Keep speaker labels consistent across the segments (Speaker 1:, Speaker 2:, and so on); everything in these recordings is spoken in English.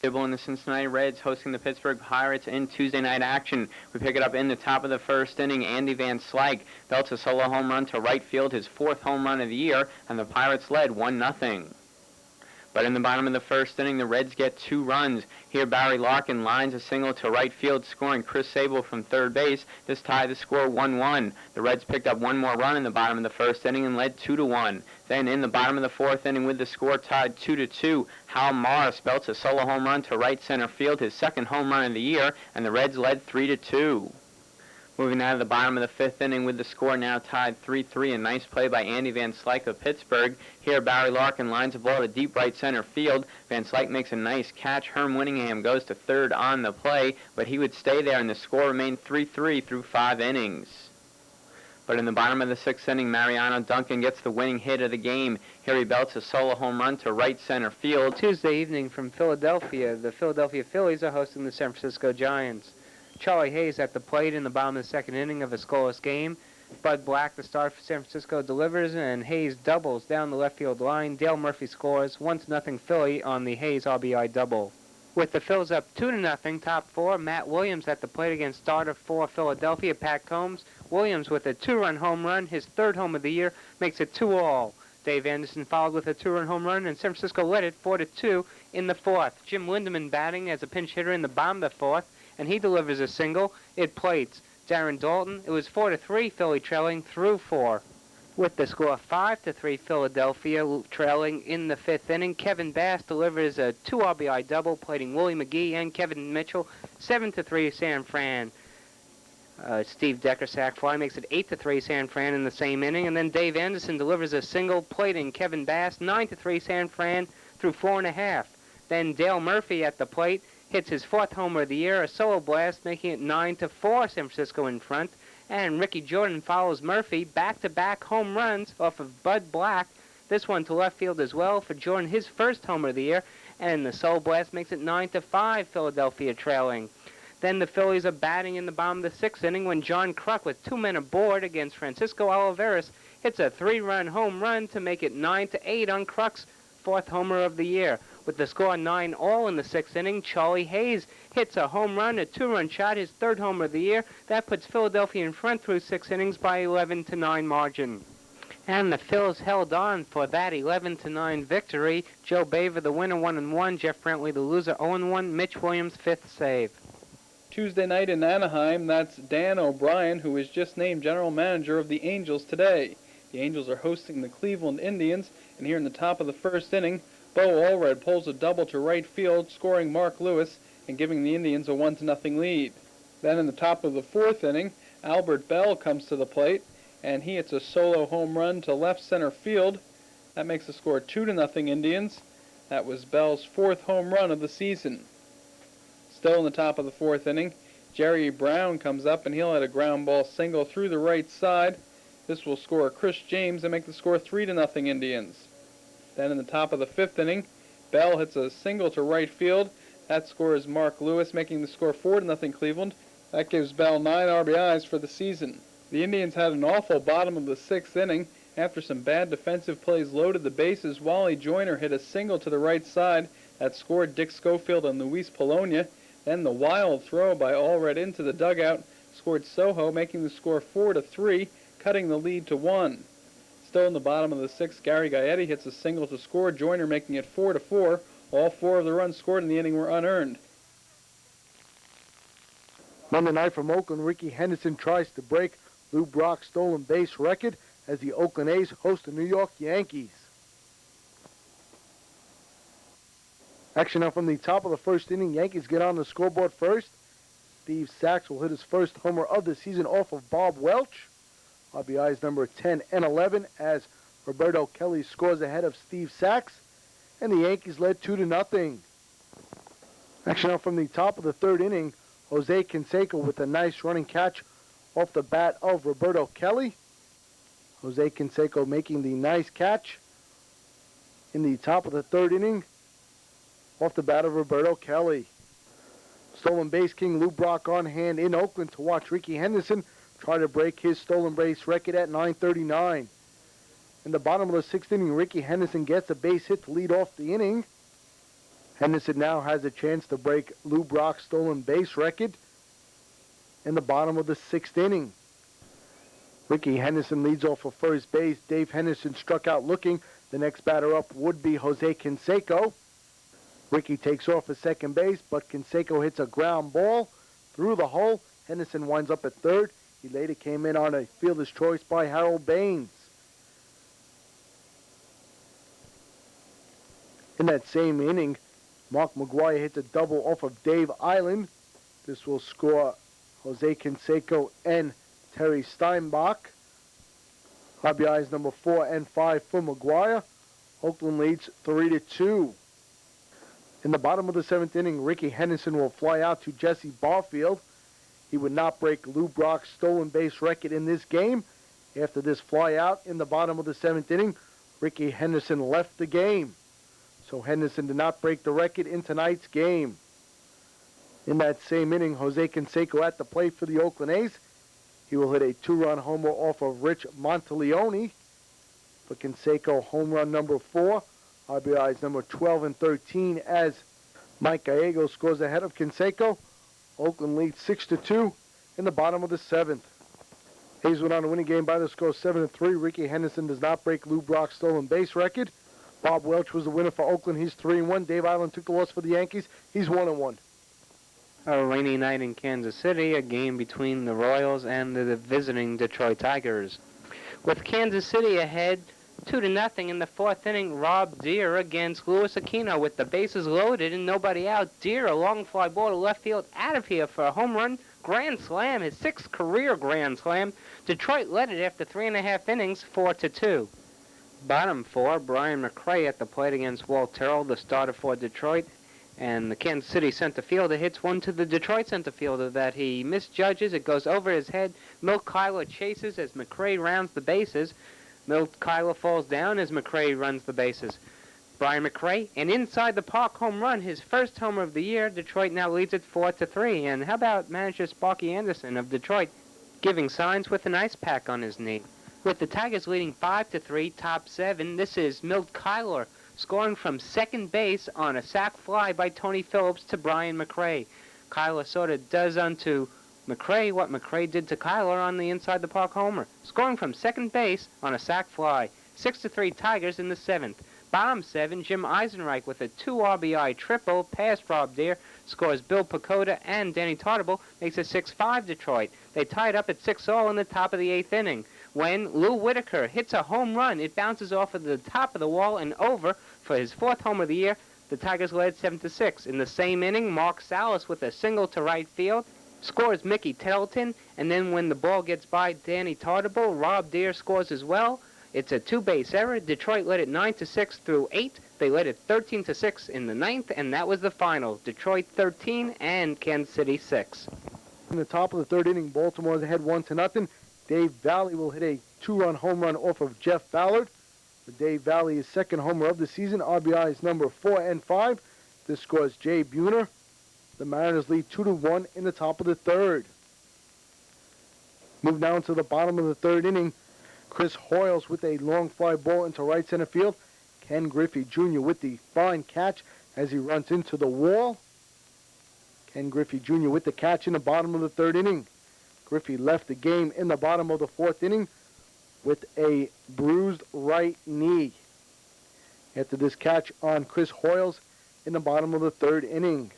Speaker 1: And the Cincinnati Reds hosting the Pittsburgh Pirates in Tuesday night action. We pick it up in the top of the first inning. Andy Van Slyke belts a solo home run to right field, his 4th home run of the year, and the Pirates led 1-0. But in the bottom of the first inning, the Reds get 2 runs. Here, Barry Larkin lines a single to right field, scoring Chris Sable from third base. This tied the score 1-1. The Reds picked up 1 more run in the bottom of the first inning and led 2-1. Then in the bottom of the 4th inning, with the score tied 2-2, Hal Morris belts a solo home run to right center field, his 2nd home run of the year, and the Reds led 3-2. Moving out of the bottom of the 5th inning with the score now tied 3-3. A nice play by Andy Van Slyke of Pittsburgh. Here, Barry Larkin lines a ball to deep right center field. Van Slyke makes a nice catch. Herm Winningham goes to third on the play, but he would stay there, and the score remained 3-3 through 5 innings. But in the bottom of the 6th inning, Mariano Duncan gets the winning hit of the game. Here he belts a solo home run to right center field.
Speaker 2: Tuesday evening from Philadelphia, the Philadelphia Phillies are hosting the San Francisco Giants. Charlie Hayes at the plate in the bottom of the 2nd inning of a scoreless game. Bud Black, the start for San Francisco, delivers, and Hayes doubles down the left field line. Dale Murphy scores 1-0 Philly on the Hayes RBI double. With the Phils up 2-0, top 4, Matt Williams at the plate against starter for Philadelphia, Pat Combs. Williams with a 2-run home run, his 3rd home of the year, makes it 2-all. Dave Anderson followed with a 2-run home run, and San Francisco led it 4-2 in the 4th. Jim Lindeman batting as a pinch hitter in the bottom of the 4th, and he delivers a single. It plates Darren Dalton. It was 4-3, Philly trailing through 4. With the score 5-3, Philadelphia trailing in the 5th inning. Kevin Bass delivers a 2 RBI double, plating Willie McGee and Kevin Mitchell. 7-3, San Fran. Steve Decker sac fly makes it 8-3 San Fran in the same inning, and then Dave Anderson delivers a single, plating Kevin Bass. 9-3 San Fran through 4.5. Then Dale Murphy at the plate hits his 4th homer of the year, a solo blast, making it 9-4 San Francisco in front. And Ricky Jordan follows Murphy, back-to-back home runs off of Bud Black. This one to left field as well for Jordan, his 1st homer of the year, and the solo blast makes it 9-5, Philadelphia trailing. Then the Phillies are batting in the bottom of the 6th inning when John Kruk, with 2 men aboard against Francisco Olivares, hits a 3-run home run to make it 9-8 on Kruk's 4th homer of the year. With the score 9-all in the 6th inning, Charlie Hayes hits a home run, a 2-run shot, his 3rd homer of the year. That puts Philadelphia in front through 6 innings by 11-9 margin. And the Phils held on for that 11-9 victory. Joe Baver, the winner, 1-1. Jeff Brantley, the loser, 0-1. Mitch Williams, 5th save.
Speaker 3: Tuesday night in Anaheim, that's Dan O'Brien, who was just named general manager of the Angels today. The Angels are hosting the Cleveland Indians, and here in the top of the 1st inning, Bo Allred pulls a double to right field, scoring Mark Lewis and giving the Indians a 1-0 lead. Then in the top of the 4th inning, Albert Bell comes to the plate, and he hits a solo home run to left center field. That makes the score 2-0 Indians. That was Bell's 4th home run of the season. Still in the top of the 4th inning, Jerry Brown comes up, and he'll hit a ground ball single through the right side. This will score Chris James and make the score 3-0 Indians. Then in the top of the 5th inning, Bell hits a single to right field. That scores Mark Lewis, making the score 4-0 Cleveland. That gives Bell 9 RBIs for the season. The Indians had an awful bottom of the 6th inning. After some bad defensive plays loaded the bases, Wally Joyner hit a single to the right side. That scored Dick Schofield and Luis Polonia. Then the wild throw by Allred into the dugout scored Soho, making the score 4-3, cutting the lead to 1. Still in the bottom of the 6th, Gary Gaetti hits a single to score Joyner, making it 4-4. All 4 of the runs scored in the inning were unearned.
Speaker 4: Monday night from Oakland, Ricky Henderson tries to break Lou Brock's stolen base record as the Oakland A's host the New York Yankees. Action now from the top of the 1st inning. Yankees get on the scoreboard first. Steve Sachs will hit his 1st homer of the season off of Bob Welch. RBIs number 10 and 11 as Roberto Kelly scores ahead of Steve Sachs, and the Yankees led 2-0. Action now from the top of the 3rd inning. Jose Canseco with a nice running catch off the bat of Roberto Kelly. Jose Canseco making the nice catch in the top of the 3rd inning off the bat of Roberto Kelly. Stolen base king Lou Brock on hand in Oakland to watch Ricky Henderson try to break his stolen base record at 939. In the bottom of the 6th inning, Ricky Henderson gets a base hit to lead off the inning. Henderson now has a chance to break Lou Brock's stolen base record in the bottom of the 6th inning. Ricky Henderson leads off for first base. Dave Henderson struck out looking. The next batter up would be Jose Canseco. Ricky takes off at second base, but Canseco hits a ground ball through the hole. Henderson winds up at third. He later came in on a fielder's choice by Harold Baines. In that same inning, Mark McGuire hits a double off of Dave Island. This will score Jose Canseco and Terry Steinbach. RBIs number 4 and 5 for McGuire. Oakland leads 3-2. In the bottom of the 7th inning, Ricky Henderson will fly out to Jesse Barfield. He would not break Lou Brock's stolen base record in this game. After this fly out in the bottom of the 7th inning, Ricky Henderson left the game. So Henderson did not break the record in tonight's game. In that same inning, Jose Canseco at the plate for the Oakland A's. He will hit a 2-run homer off of Rich Monteleone. For Canseco, home run number 4. RBIs number 12 and 13 as Mike Gallegos scores ahead of Canseco. Oakland leads 6-2 in the bottom of the 7th. A's went on a winning game by the score 7-3. Ricky Henderson does not break Lou Brock's stolen base record. Bob Welch was the winner for Oakland. He's 3-1. Dave Island took the loss for the Yankees. He's 1-1.
Speaker 2: A rainy night in Kansas City, a game between the Royals and the visiting Detroit Tigers. With Kansas City ahead 2-0 in the 4th inning, Rob Deere against Luis Aquino with the bases loaded and nobody out. Deere, a long fly ball to left field, out of here for a home run. Grand slam, his 6th career grand slam. Detroit led it after 3.5 innings, 4-2. Bottom 4, Brian McRae at the plate against Walt Terrell, the starter for Detroit. And the Kansas City center fielder hits one to the Detroit center fielder that he misjudges. It goes over his head. Milt Kyler chases as McRae rounds the bases. Milt Kyler falls down as McRae runs the bases. Brian McRae, an inside the park home run, his first homer of the year. Detroit now leads it 4-3. And how about manager Sparky Anderson of Detroit giving signs with an ice pack on his knee? With the Tigers leading 5-3, top 7, this is Milt Kyler scoring from second base on a sac fly by Tony Phillips to Brian McRae. Kyler sort of does unto McRae what McRae did to Kyler on the inside the park homer, scoring from second base on a sac fly. 6-3 Tigers in the 7th. Bottom 7, Jim Eisenreich with a 2 RBI triple past Rob Deere, scores Bill Pacoda and Danny Tartable, makes it 6-5 Detroit. They tied up at 6-all in the top of the 8th inning. When Lou Whitaker hits a home run, it bounces off of the top of the wall and over for his 4th home of the year. The Tigers led 7-6. In the same inning, Mark Salas with a single to right field scores Mickey Tettleton, and then when the ball gets by Danny Tartable, Rob Deere scores as well. It's a 2-base error. Detroit led it 9-6 through 8. They led it 13-6 in the 9th, and that was the final. Detroit 13 and Kansas City 6.
Speaker 4: In the top of the 3rd inning, Baltimore's ahead 1-0. Dave Valley will hit a 2-run home run off of Jeff Ballard. For Dave Valley, his 2nd homer of the season. RBIs number 4 and 5. This scores Jay Buhner. The Mariners lead 2-1 in the top of the 3rd. Move down to the bottom of the 3rd inning. Chris Hoyles with a long fly ball into right center field. Ken Griffey Jr. with the fine catch as he runs into the wall. Ken Griffey Jr. with the catch in the bottom of the 3rd inning. Griffey left the game in the bottom of the 4th inning with a bruised right knee. After this catch on Chris Hoyles in the bottom of the 3rd inning.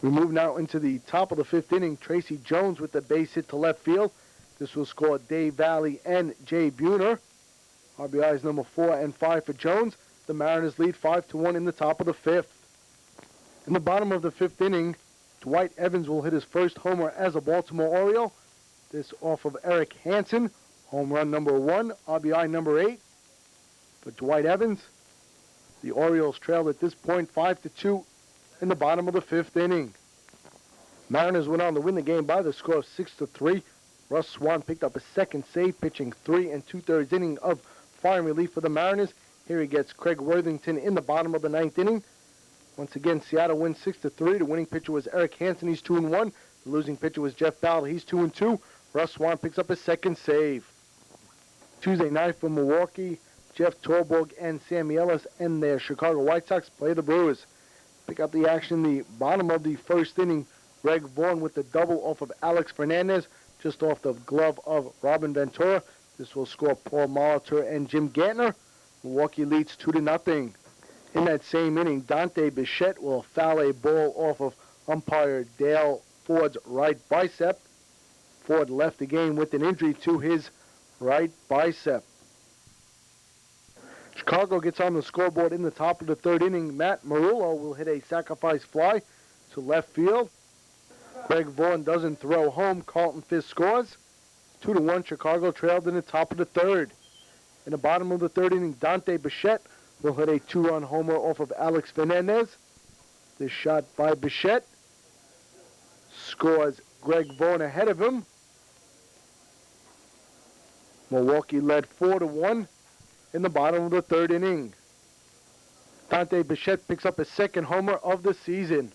Speaker 4: We move now into the top of the 5th inning. Tracy Jones with the base hit to left field. This will score Dave Valley and Jay Buhner. RBIs number 4 and 5 for Jones. The Mariners lead 5-1 in the top of the 5th. In the bottom of the 5th inning, Dwight Evans will hit his first homer as a Baltimore Oriole. This off of Eric Hansen. Home run number 1, RBI number 8 for Dwight Evans. The Orioles trailed at this point 5-2 in the bottom of the 5th inning. Mariners went on to win the game by the score of 6-3. Russ Swan picked up a 2nd save, pitching 3 2/3 inning of fine relief for the Mariners. Here he gets Craig Worthington in the bottom of the 9th inning. Once again, Seattle wins 6-3. The winning pitcher was Eric Hansen. He's 2-1. The losing pitcher was Jeff Ballard. He's 2-2. Russ Swan picks up his 2nd save. Tuesday night for Milwaukee, Jeff Torborg and Sammy Ellis and their Chicago White Sox play the Brewers. Pick up the action in the bottom of the first inning. Greg Vaughn with the double off of Alex Fernandez, just off the glove of Robin Ventura. This will score Paul Molitor and Jim Gantner. Milwaukee leads 2-0. In that same inning, Dante Bichette will foul a ball off of umpire Dale Ford's right bicep. Ford left the game with an injury to his right bicep. Chicago gets on the scoreboard in the top of the third inning. Matt Marullo will hit a sacrifice fly to left field. Greg Vaughn doesn't throw home. Carlton Fisk scores. 2-1, Chicago trailed in the top of the third. In the bottom of the third inning, Dante Bichette will hit a 2-run homer off of Alex Fernandez. This shot by Bichette scores Greg Vaughn ahead of him. Milwaukee led 4-1 in the bottom of the third inning. Dante Bichette picks up his second homer of the season.